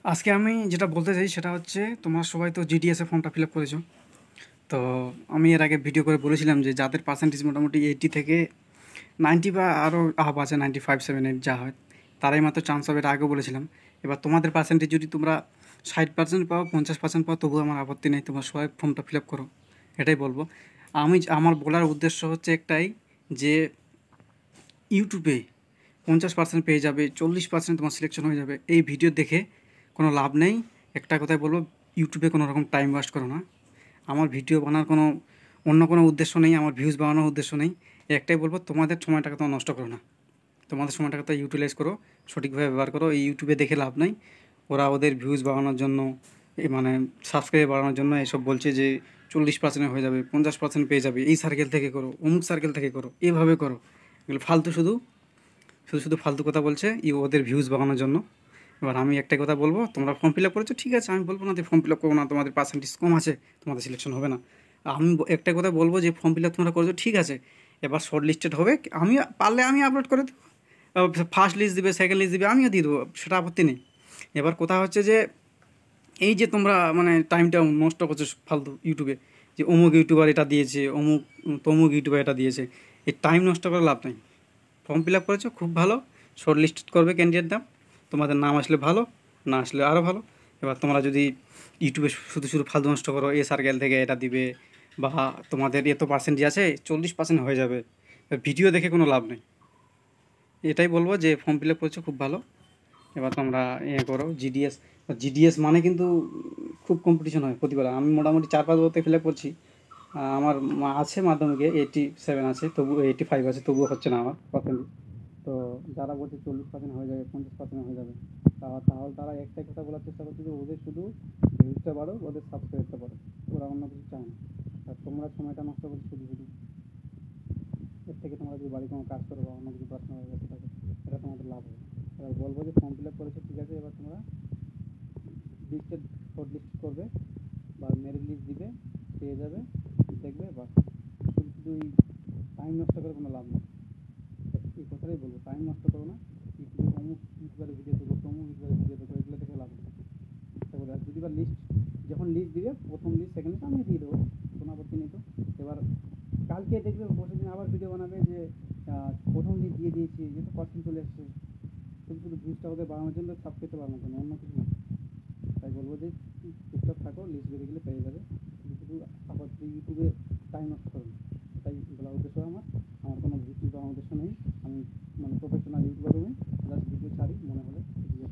আজকে আমি যেটা বলতে চাই সেটা হচ্ছে তোমরা সবাই তো জিডিএসে ফর্মটা ফিল আপ করেছো। তো আমি এর আগে ভিডিও করে বলেছিলাম যে যাদের পার্সেন্টেজ মোটামুটি 80 থেকে 90 বা আরও আপ আছে 95-78 যা হয় তারাই মাত্র চান্স হবে, এটা আগেও বলেছিলাম। এবার তোমাদের পার্সেন্টেজ যদি তোমরা 60% পাও, 50% পাও, তবুও আমার আপত্তি নেই, তোমরা সবাই ফর্মটা ফিল আপ করো, এটাই বলবো। আমার বলার উদ্দেশ্য হচ্ছে একটাই, যে ইউটিউবে 50% পেয়ে যাবে, 40% তোমার সিলেকশন হয়ে যাবে, এই ভিডিও দেখে কোনো লাভ নেই। একটা কথাই বলবো, ইউটিউবে কোনো রকম টাইম ওয়েস্ট করো না। আমার ভিডিও বানানোর কোনো অন্য কোনো উদ্দেশ্য নেই, আমার ভিউজ বানানোর উদ্দেশ্য নেই। একটাই বলবো, তোমাদের সময়টাকে তোমরা নষ্ট করো না, তোমাদের সময়টাকে তো ইউটিলাইজ করো, সঠিকভাবে ব্যবহার করো। এই ইউটিউবে দেখে লাভ নাই। ওরা ওদের ভিউজ বাড়ানোর জন্য, মানে সাবস্ক্রাইব বাড়ানোর জন্য এসব বলছে যে 40% হয়ে যাবে, 50% পেয়ে যাবে, এই সার্কেল থেকে করো, অমুক সার্কেল থেকে করো, এভাবে করো। এগুলো ফালতু, শুধু শুধু শুধু ফালতু কথা বলছে ওদের ভিউজ বাড়ানোর জন্য। এবার আমি একটা কথা বলবো, তোমরা ফর্ম ফিল আপ করেছো ঠিক আছে, আমি বলবো না যে ফর্ম ফিল আপ করো না, তোমাদের পার্সেন্টেজ কম আছে, তোমাদের সিলেকশন হবে না। আমি একটা কথা বলবো যে ফর্ম ফিল আপ তোমরা করেছো ঠিক আছে, এবার শর্ট লিস্টেড হবে, আমি পারলে আমি আপলোড করে দেবো। ফার্স্ট লিস্ট দিবে, সেকেন্ড লিস্ট দিবে, আমিও দিয়ে দেবো, সেটা আপত্তি নেই। এবার কথা হচ্ছে যে এই যে তোমরা মানে টাইমটা নষ্ট করছো ফালতু ইউটিউবে, যে অমুক ইউটিউবার এটা দিয়েছে, অমুক তমুক ইউটিউবার এটা দিয়েছে, এই টাইম নষ্ট করে লাভ নেই। ফর্ম ফিল আপ করেছো খুব ভালো, শর্ট লিস্ট করবে ক্যান্ডিডেট নাম, তোমাদের নাম আসলে ভালো, না আসলে আরও ভালো। এবার তোমরা যদি ইউটিউবে শুধু শুধু ফালতু নষ্ট করো, এ সার্কেল থেকে এটা দিবে, বা তোমাদের এত পার্সেন্টেজ আছে 40% হয়ে যাবে, ভিডিও দেখে কোনো লাভ নেই। এটাই বলবো যে ফর্ম ফিল আপ করেছো খুব ভালো। এবার তোমরা করো জিডিএস। জিডিএস মানে কিন্তু খুব কম্পিটিশন হয় প্রতিবার। আমি মোটামুটি 4-5 বছর থেকে ফিল আপ করছি। আমার আছে মাধ্যমিকে 87 আছে, তবু 85 আছে, তবুও হচ্ছে না আমার পার্সেন্টেজ। তো যারা বলছে 40% হয়ে যাবে, 50% হয়ে যাবে, তাহলে তারা একটাই কথা বলার চেষ্টা করছে যে ওদের শুধু ভিউজটা বাড়ো, ওদের সাবস্ক্রাইবটা বাড়ো, ওরা অন্য কিছু চায় না। আর তোমরা সময়টা নষ্ট করছো শুধু শুধু। এর থেকে তোমরা যদি বাড়ি কোনো কাজ করো বা অন্য কিছু পড়াশোনা ব্যস্ত থাকো, এটা তোমাদের লাভ হবে। এবার বলবো যে ফর্ম ফিল আপ করেছো ঠিক আছে, এবার তোমরা লিস্টেড শর্ট লিস্ট করবে বা মেরিট লিস্ট দিবে, পেয়ে যাবে, দেখবে। বা শুধু শুধু টাইম নষ্ট করে কোনো লাভ নেই। এই কথাটাই বলবো, টাইম নষ্ট করো না। ইউটিউবে অমুক ইউটিউবারের ভিডিও দেবো, তমুক ইউটিউবারের ভিডিও দেবো, এগুলো দেখে লাভ নেই। তারপরে আর যদি বা লিস্ট, যখন লিস্ট দিবে, প্রথম লিস্ট সেকেন্ড লিস্ট আমি দিয়ে দেবো, কোনো আপত্তি নেই। তো এবার কালকে দেখবে বসে দিন আবার ভিডিও বানাবে যে প্রথম লিস্ট দিয়ে দিয়েছি, যেহেতু পার্সেন্ট চলে আসছে, শুধু শুধু ভিউজটা ওদের বাড়ানোর জন্য, সাবস্ক্রাইবটা বাড়ানোর জন্য, অন্য কিছু না। তাই বলবো যে চুপচাপ থাকো, লিস্ট বেরিয়ে গেলে পেয়ে যাবে, শুধু শুধু আপাতত ইউটিউবে টাইম নষ্ট করো না। তাই বলার উদ্দেশ্য আমার। আমার কোনো ভিডিও বানানোর উদ্দেশ্য নেই, আমি মানে প্রফেশনাল ইউটিউবার নই, জাস্ট ভিডিও ছাড়ি মনে হলে ভিডিও